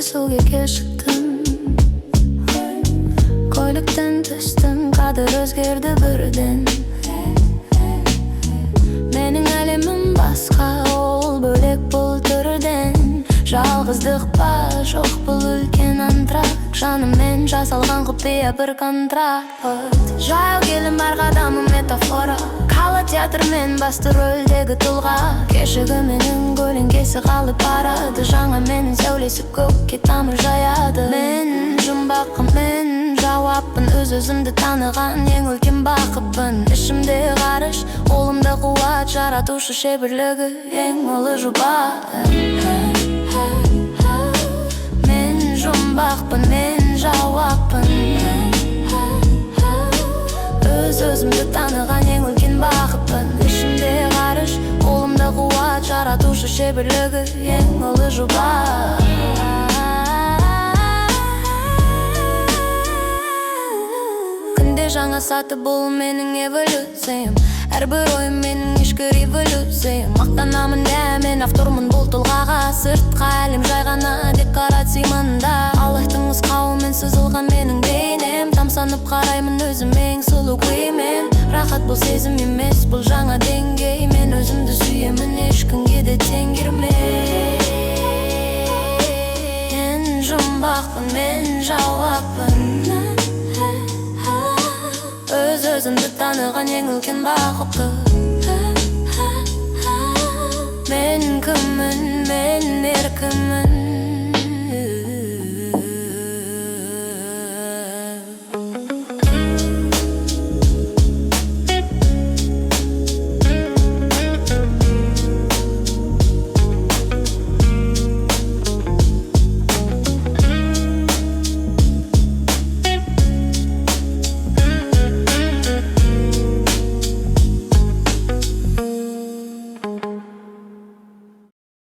suga keshikdim. Ko'ylakdan tushdim, qadr o'zgardi birdan. Mening alamim boshqa, ol bo'lak bulturdan. Жалғыздық па, жоқ бұл үлкен антракт. Жаным мен жасалған құпия бір контракт. Жаяу келім әр қадамы метафора. Қала театр мен басты рөлдегі тұлға. Кешегі менің көлеңкесі қалып барады. Жаңа менің сәулесі көкке тамыр жаяды. Мен жұмбақпын, мен жауаппын. Өз-өзімді таныған ең үлкен бақытпын. Ішімде ғарыш, қолымда қуат. Жаратушы шеберлігі ең ұлы жұбат. Мен жұмбақпын, мен жауаппын. Өз-өзімді таныған ең үлкен бақытпын. Ішімде ғарыш, қолымда қуат. Жаратушы шеберлігі ең ұлы жұбат. Күнде жаңа саты бұл менің эволюциям. Әрбір ойым менің ішкі революциям. Мақтанамын да мен автормын бұл тұлғаға. Сыртқа әлем жай ғана декорациямын да. Аллахтың нұсқауымен сызылған менің бейнем. Тамсанып қараймын өзім ең сұлу күймен. Рахат бұл сезім емес, бұл жаңа деңгей. Мен өзімді сүйемін, ешкімге де теңгермей. Мен жұмбақпын, мен жауаппын. Өз-өзімді таныған ең үлкен бақытты. Мен кіммін, мен еркіммін.